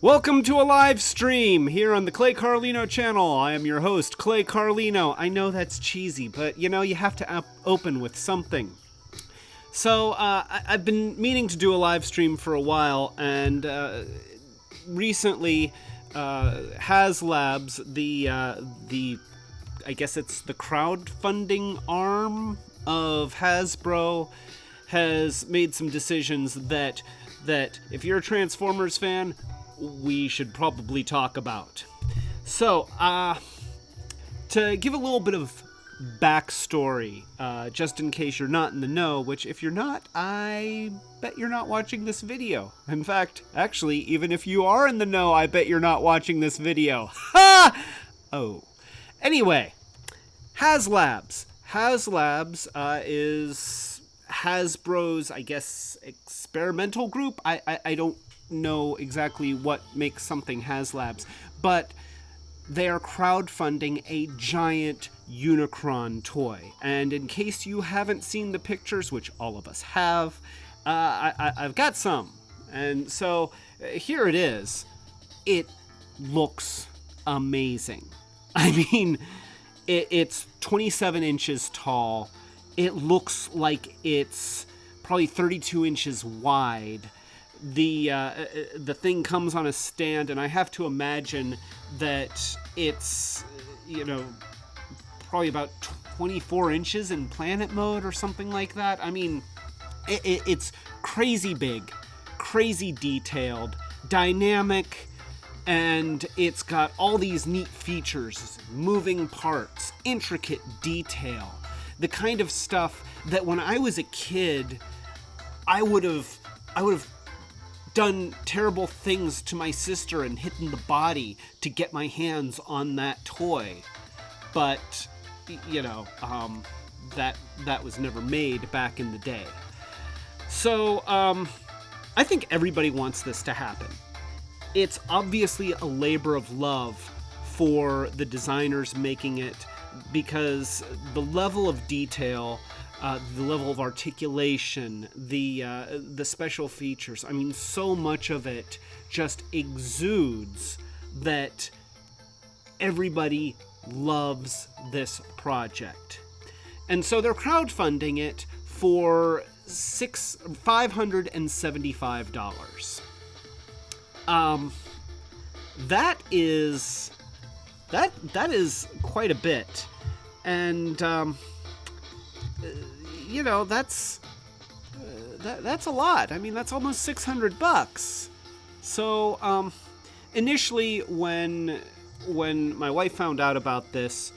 Welcome to a live stream here on the Clay Carlino channel. I am your host, Clay Carlino. I know that's cheesy, but you know, you have to open with something. So, I've been meaning to do a live stream for a while, and recently, Haslabs, the I guess it's the crowdfunding arm of Hasbro, has made some decisions that if you're a Transformers fan, we should probably talk about. So, to give a little bit of backstory, just in case you're not in the know, which if you're not, I bet you're not watching this video. In fact, actually, even if you are in the know, I bet you're not watching this video. Ha! Oh. Anyway, Haslabs. Haslabs is Hasbro's, I guess, experimental group. I don't know exactly what makes something Haslabs, but they are crowdfunding a Giant Unicron toy. And in case you haven't seen the pictures, which all of us have, I've got some. And so here it is. It looks amazing. I mean, it's 27 inches tall. It looks like it's probably 32 inches wide. The thing comes on a stand, and I have to imagine that it's, you know, probably about 24 inches in planet mode or something like that. I mean, it's crazy big, crazy detailed, dynamic, and it's got all these neat features, moving parts, intricate detail, the kind of stuff that when I was a kid, I would have done terrible things to my sister and hit in the body to get my hands on that toy. But, you know, that was never made back in the day. So, I think everybody wants this to happen. It's obviously a labor of love for the designers making it, because the level of detail, the level of articulation, the special features, I mean, so much of it just exudes that everybody loves this project. And so they're crowdfunding it for $575. That is quite a bit. And you know, that's a lot. I mean, that's almost $600. So, initially, when my wife found out about this,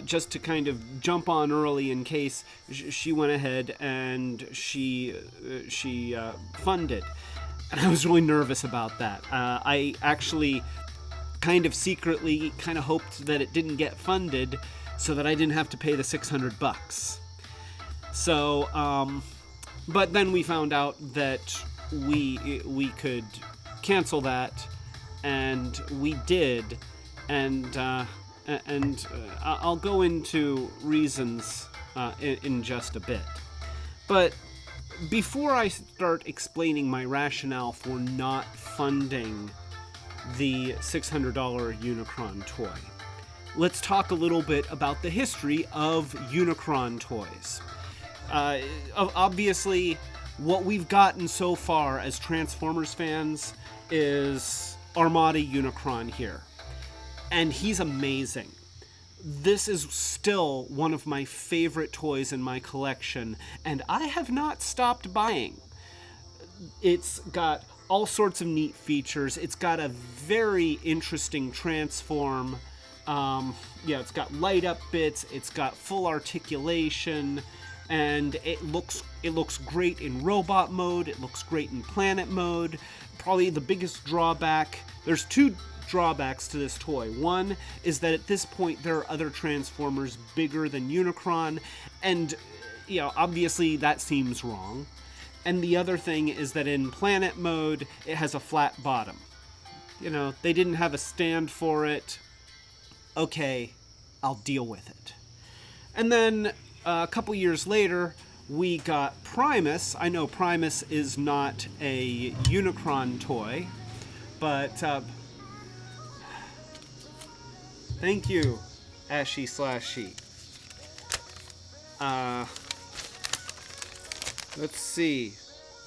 just to kind of jump on early in case, she went ahead and she funded, and I was really nervous about that. I actually kind of secretly kind of hoped that it didn't get funded, so that I didn't have to pay the $600. So, but then we found out that we could cancel that, and we did, and I'll go into reasons in just a bit. But before I start explaining my rationale for not funding the $600 Unicron toy, let's talk a little bit about the history of Unicron toys. Obviously, what we've gotten so far as Transformers fans is Armada Unicron here. And he's amazing. This is still one of my favorite toys in my collection, and I have not stopped buying. It's got all sorts of neat features. It's got a very interesting transform. It's got light up bits, it's got full articulation, and it looks great in robot mode, it looks great in planet mode. Probably the biggest drawback, there's two drawbacks to this toy. One is that at this point there are other Transformers bigger than Unicron, and you know, obviously that seems wrong. And the other thing is that in planet mode, it has a flat bottom. You know, they didn't have a stand for it. Okay, I'll deal with it. And then a couple years later, we got Primus. I know Primus is not a Unicron toy, But thank you, Ashy/She. Let's see.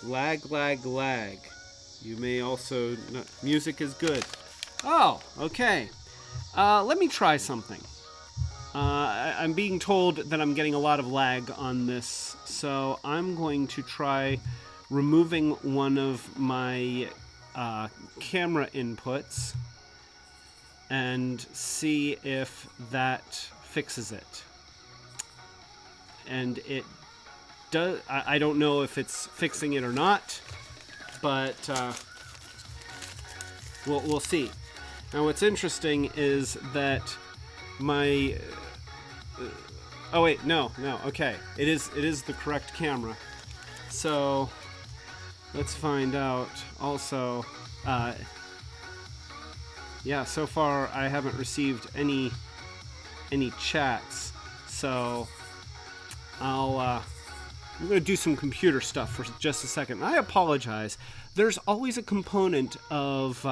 Lag. You may also... music is good. Oh, okay. Let me try something. I'm being told that I'm getting a lot of lag on this, so I'm going to try removing one of my camera inputs and see if that fixes it. And it does. I don't know if it's fixing it or not, but we'll see. Now, what's interesting is that my oh wait, no, okay, it is the correct camera. So let's find out. Also, yeah, so far I haven't received any chats, so I'm gonna do some computer stuff for just a second. I apologize. There's always a component of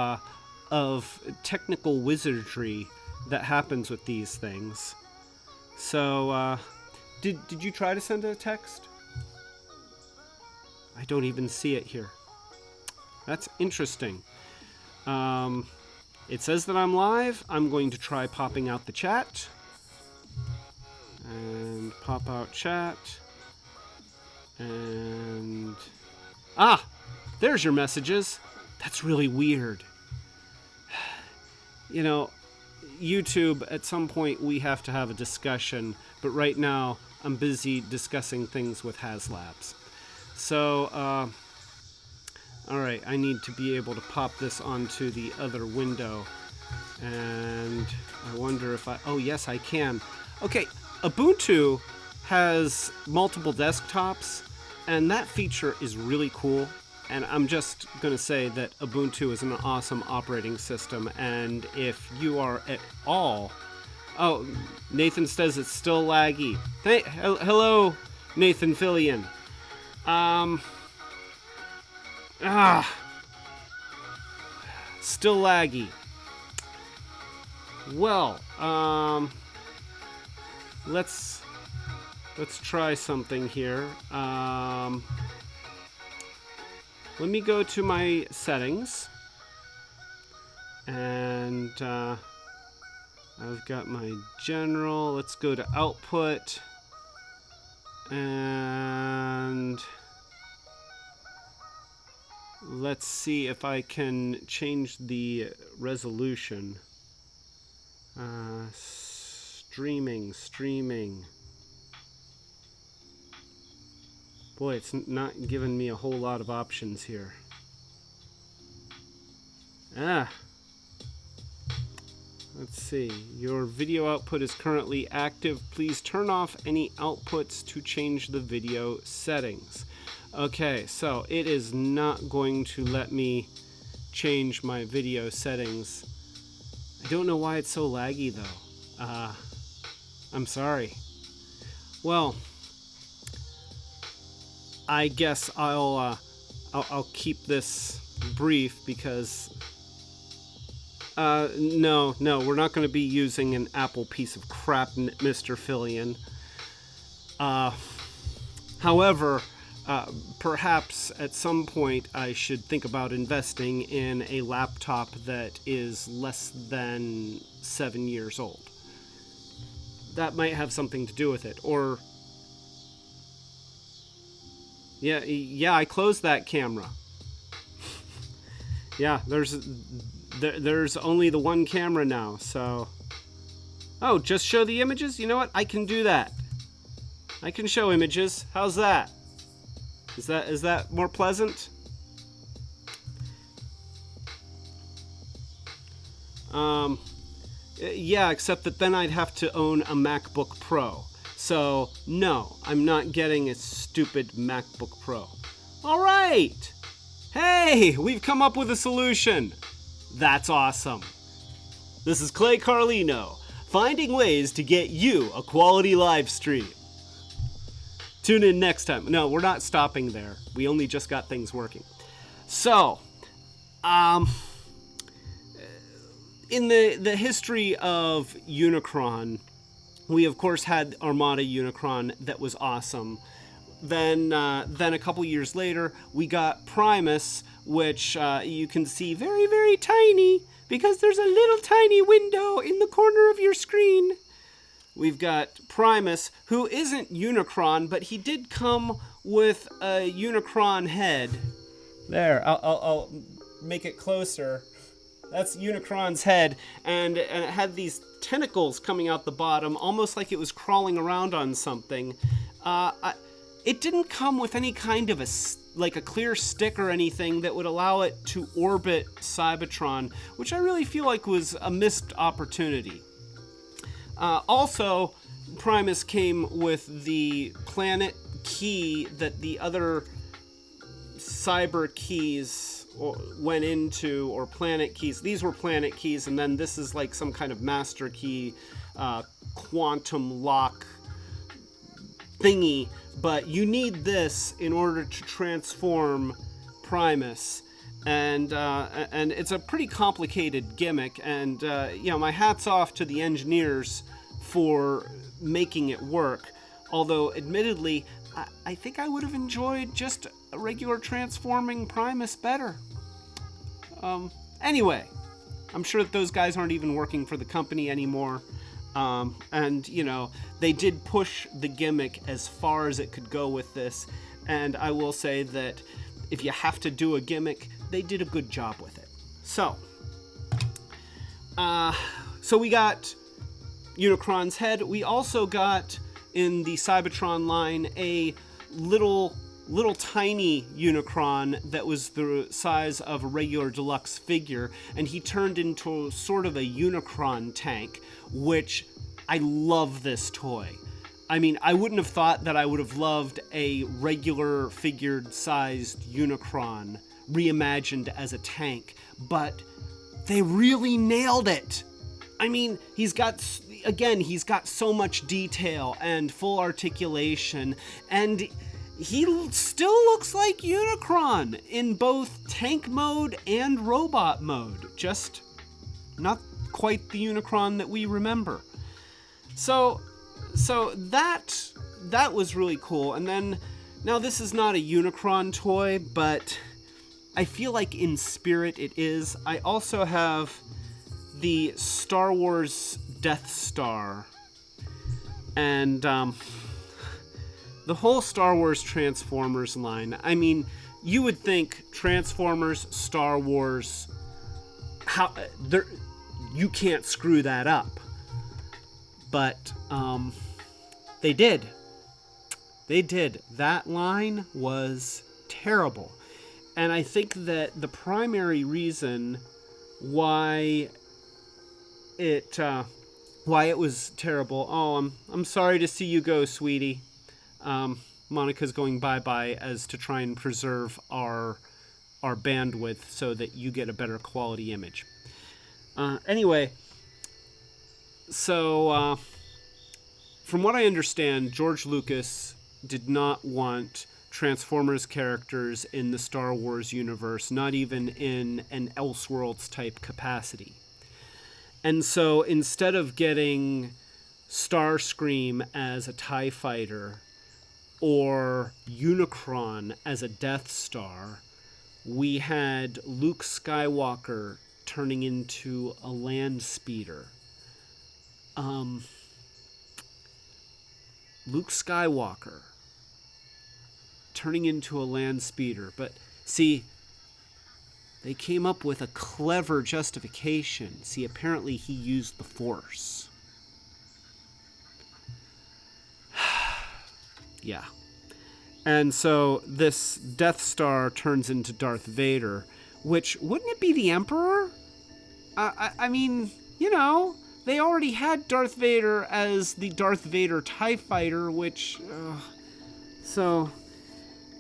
technical wizardry that happens with these things. So, did you try to send a text? I don't even see it here. That's interesting. It says that I'm live. I'm going to try popping out the chat. And pop out chat. And... ah! There's your messages. That's really weird. You know, YouTube, at some point we have to have a discussion, but right now I'm busy discussing things with Haslabs. So, alright, I need to be able to pop this onto the other window. And I wonder if oh yes, I can. Okay, Ubuntu has multiple desktops, and that feature is really cool. And I'm just going to say that Ubuntu is an awesome operating system, and if you are at all... oh, Nathan says it's still laggy. Hello, Nathan Fillion. Still laggy. Well, let's try something here. Let me go to my settings, and I've got my general. Let's go to output, and let's see if I can change the resolution. Streaming. Boy, it's not giving me a whole lot of options here. Let's see. Your video output is currently active. Please turn off any outputs to change the video settings. Okay, so it is not going to let me change my video settings. I don't know why it's so laggy though. I'm sorry. Well, I guess I'll keep this brief because no, we're not going to be using an Apple piece of crap, Mr. Fillion. However, perhaps at some point I should think about investing in a laptop that is less than 7 years old. That might have something to do with it, or... Yeah, I closed that camera. Yeah, there's only the one camera now, so... oh, just show the images? You know what? I can do that. I can show images. How's that? Is that more pleasant? Yeah, except that then I'd have to own a MacBook Pro. So, no, I'm not getting a stupid MacBook Pro. All right! Hey, we've come up with a solution. That's awesome. This is Clay Carlino, finding ways to get you a quality live stream. Tune in next time. No, we're not stopping there. We only just got things working. So, in the history of Unicron, we of course had Armada Unicron that was awesome. Then a couple years later, we got Primus, which you can see very, very tiny because there's a little tiny window in the corner of your screen. We've got Primus, who isn't Unicron, but he did come with a Unicron head. There, I'll make it closer. That's Unicron's head, and it had these tentacles coming out the bottom, almost like it was crawling around on something. It didn't come with any kind of a clear stick or anything that would allow it to orbit Cybertron, which I really feel like was a missed opportunity. Also, Primus came with the planet key that the other cyber keys went into, or planet keys. These were planet keys, and then this is like some kind of master key, quantum lock thingy. But you need this in order to transform Primus, and it's a pretty complicated gimmick. And my hat's off to the engineers for making it work. Although, admittedly, I think I would have enjoyed just a regular transforming Primus better. Anyway, I'm sure that those guys aren't even working for the company anymore. And they did push the gimmick as far as it could go with this. And I will say that if you have to do a gimmick, they did a good job with it. So we got Unicron's head. We also got, in the Cybertron line, a little tiny Unicron that was the size of a regular deluxe figure, and he turned into sort of a Unicron tank, which I love this toy. I mean, I wouldn't have thought that I would have loved a regular figured sized Unicron reimagined as a tank, but they really nailed it. I mean, he's got so much detail and full articulation, and he still looks like Unicron in both tank mode and robot mode, just not quite the Unicron that we remember. So that was really cool. And then, now this is not a Unicron toy, but I feel like in spirit it is. I also have the Star Wars Death Star, and the whole Star Wars Transformers line. I mean, you would think Transformers, Star Wars, you can't screw that up. But they did. They did. That line was terrible. And I think that the primary reason why it was terrible. Oh, I'm sorry to see you go, sweetie. Monica's going bye-bye as to try and preserve our bandwidth so that you get a better quality image. Anyway, so from what I understand, George Lucas did not want Transformers characters in the Star Wars universe, not even in an Elseworlds type capacity. And so instead of getting Starscream as a TIE fighter or Unicron as a Death Star, we had Luke Skywalker turning into a land speeder. Luke Skywalker turning into a land speeder. But see, they came up with a clever justification. See, apparently he used the Force. Yeah. And so this Death Star turns into Darth Vader, which, wouldn't it be the Emperor? I mean, they already had Darth Vader as the Darth Vader TIE Fighter, which... So,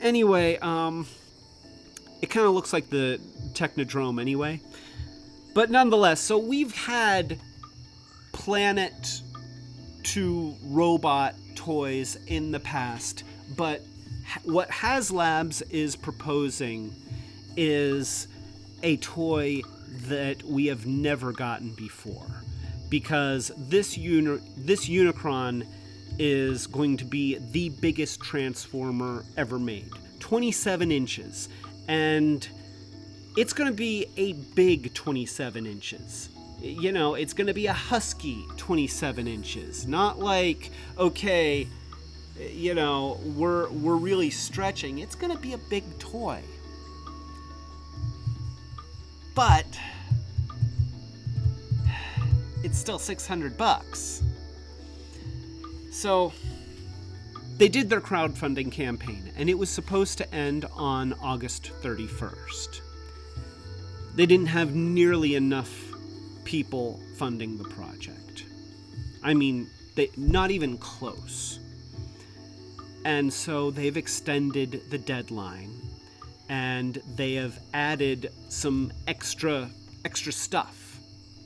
anyway, it kind of looks like the Technodrome anyway. But nonetheless, so we've had planet to robot toys in the past, but what Haslabs is proposing is a toy that we have never gotten before, because this Unicron is going to be the biggest Transformer ever made. 27 inches. And it's going to be a big 27 inches. You know, it's going to be a husky 27 inches. Not like, okay, you know, we're really stretching. It's going to be a big toy. But it's still $600. So they did their crowdfunding campaign, and it was supposed to end on August 31st. They didn't have nearly enough people funding the project. I mean, not even close. And so they've extended the deadline, and they have added some extra stuff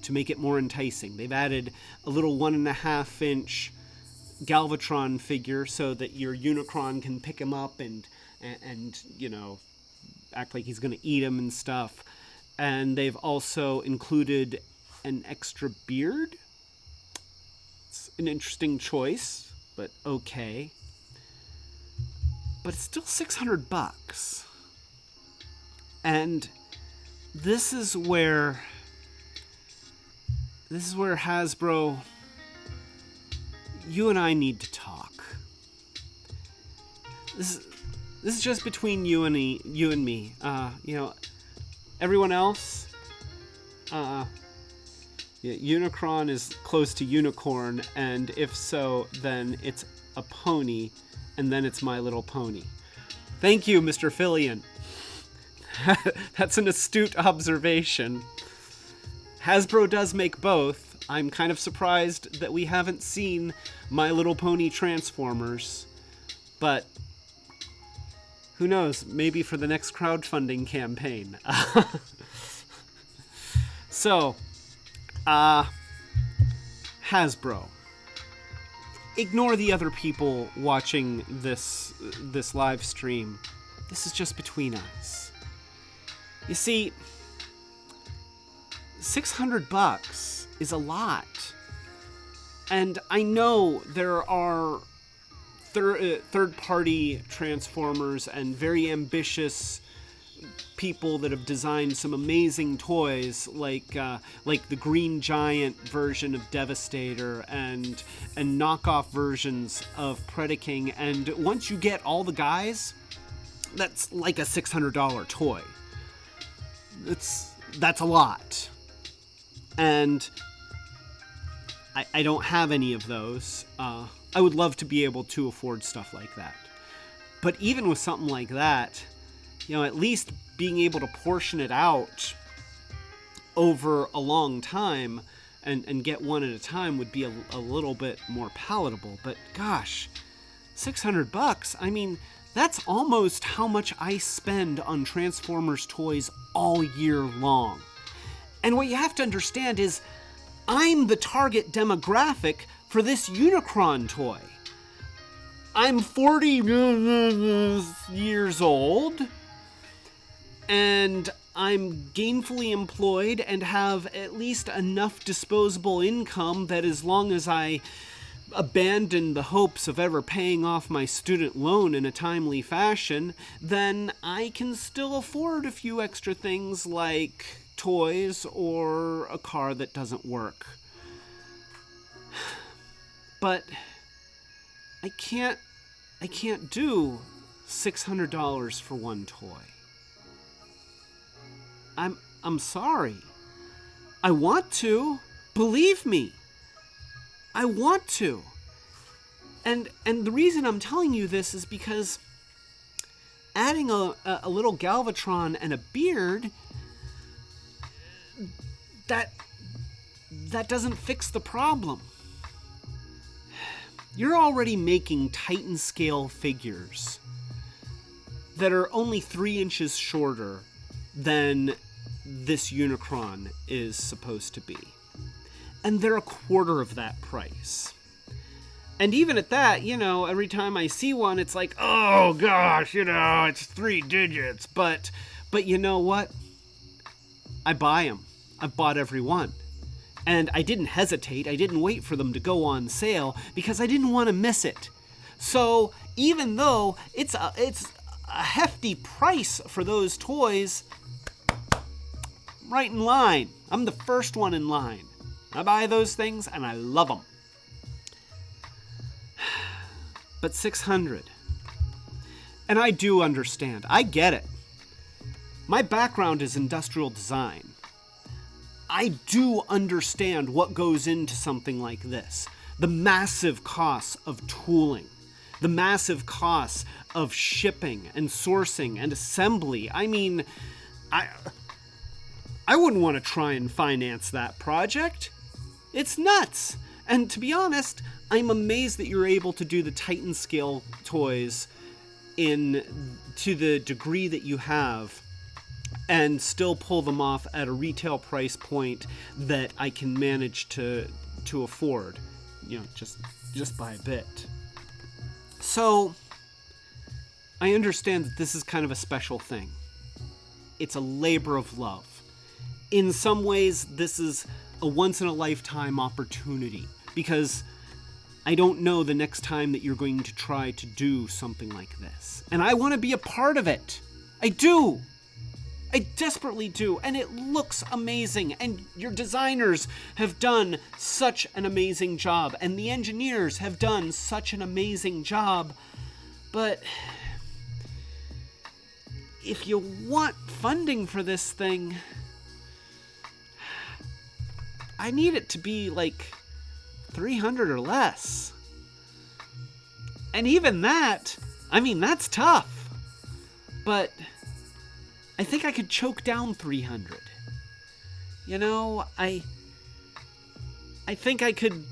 to make it more enticing. They've added a little 1.5-inch Galvatron figure so that your Unicron can pick him up and you know, act like he's going to eat him and stuff. And they've also included an extra beard. It's an interesting choice, but okay. But it's still $600. And this is where Hasbro, you and I need to talk. This is just between you and me. You know, everyone else, Unicron is close to unicorn, and if so, then it's a pony, and then it's My Little Pony. Thank you, Mr. Fillion. That's an astute observation. Hasbro does make both. I'm kind of surprised that we haven't seen My Little Pony Transformers, but who knows, maybe for the next crowdfunding campaign. So, Hasbro. Ignore the other people watching this live stream. This is just between us. You see, $600 is a lot. And I know there are third-party Transformers and very ambitious people that have designed some amazing toys, like the Green Giant version of Devastator and knockoff versions of Predaking. And once you get all the guys, that's like a $600 toy. That's a lot. And I don't have any of those. I would love to be able to afford stuff like that. But even with something like that, you know, at least being able to portion it out over a long time and get one at a time would be a little bit more palatable. But gosh, $600, I mean, that's almost how much I spend on Transformers toys all year long. And what you have to understand is I'm the target demographic for this Unicron toy. I'm 40 years old, and I'm gainfully employed and have at least enough disposable income that as long as I abandon the hopes of ever paying off my student loan in a timely fashion, then I can still afford a few extra things like toys or a car that doesn't work. But I can't do $600 for one toy. I'm sorry. I want to. Believe me. I want to. And the reason I'm telling you this is because adding a little Galvatron and a beard, that doesn't fix the problem. You're already making Titan scale figures that are only 3 inches shorter than this Unicron is supposed to be. And they're a quarter of that price. And even at that, you know, every time I see one, it's like, oh gosh, you know, it's 3 digits. But you know what? I buy them. I've bought every one. And I didn't hesitate. I didn't wait for them to go on sale because I didn't want to miss it. So even though it's a hefty price for those toys, right in line. I'm the first one in line. I buy those things and I love them. But $600. And I do understand. I get it. My background is industrial design. I do understand what goes into something like this. The massive costs of tooling, the massive costs of shipping and sourcing and assembly. I mean, I wouldn't want to try and finance that project. It's nuts. And to be honest, I'm amazed that you're able to do the Titan scale toys to the degree that you have and still pull them off at a retail price point that I can manage to afford, just by a bit. So I understand that this is kind of a special thing. It's a labor of love. In some ways, this is a once-in-a-lifetime opportunity because I don't know the next time that you're going to try to do something like this. And I want to be a part of it. I do. I desperately do. And it looks amazing. And your designers have done such an amazing job. And the engineers have done such an amazing job. But if you want funding for this thing, I need it to be like 300 or less. And even that, I mean, that's tough. But I think I could choke down 300. I think I could,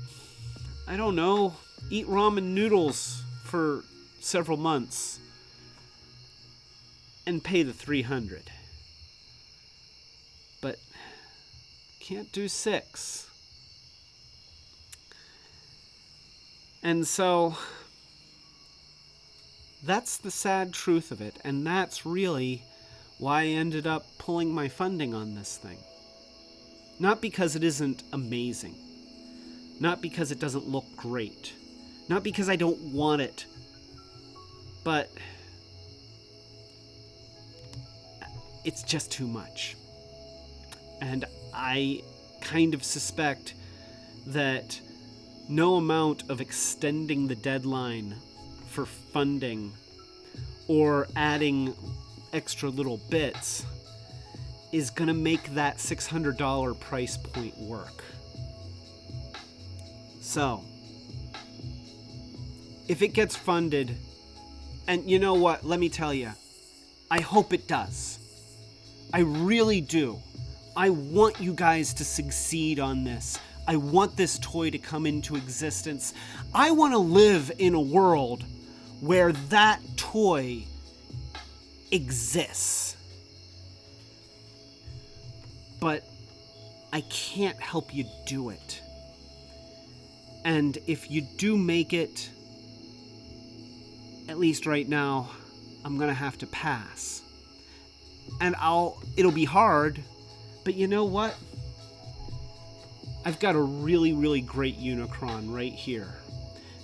I don't know, eat ramen noodles for several months and pay the 300. But can't do 6. And so that's the sad truth of it. And that's really why I ended up pulling my funding on this thing. Not because it isn't amazing. Not because it doesn't look great. Not because I don't want it. But it's just too much. And I kind of suspect that no amount of extending the deadline for funding or adding extra little bits is going to make that $600 price point work. So, if it gets funded, and you know what, let me tell you, I hope it does. I really do. I want you guys to succeed on this. I want this toy to come into existence. I want to live in a world where that toy exists. But I can't help you do it. And if you do make it, at least right now, I'm gonna have to pass. And it'll be hard, but you know what? I've got a really, really great Unicron right here.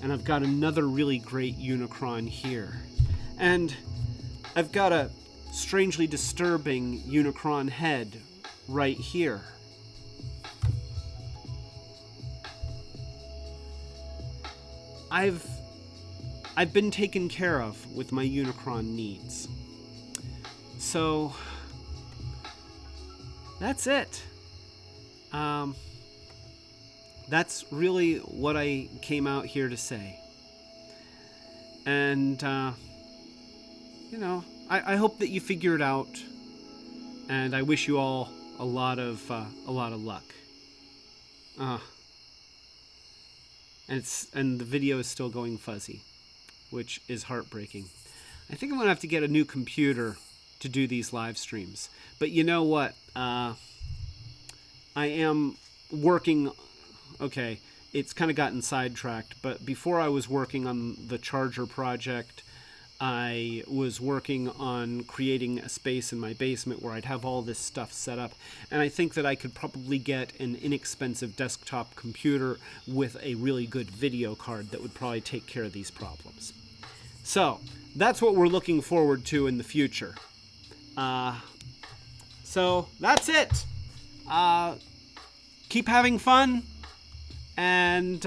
And I've got another really great Unicron here. And I've got a strangely disturbing Unicron head right here. I've been taken care of with my Unicron needs. So that's it. That's really what I came out here to say. And, I hope that you figure it out. And I wish you all a lot of luck. And the video is still going fuzzy, which is heartbreaking. I think I'm gonna have to get a new computer to do these live streams. But you know what? I am working. Okay, it's kind of gotten sidetracked, but before I was working on the charger project, I was working on creating a space in my basement where I'd have all this stuff set up, and I think that I could probably get an inexpensive desktop computer with a really good video card that would probably take care of these problems. So, that's what we're looking forward to in the future. So, that's it! Keep having fun, and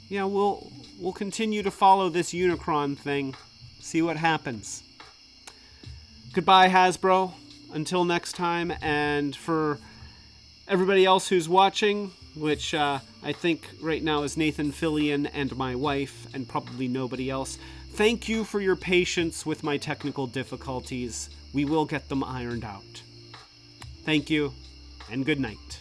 yeah, we'll continue to follow this Unicron thing, see what happens. Goodbye, Hasbro. Until next time, and for everybody else who's watching, which I think right now is Nathan Fillion and my wife, and probably nobody else, thank you for your patience with my technical difficulties. We will get them ironed out. Thank you, and good night.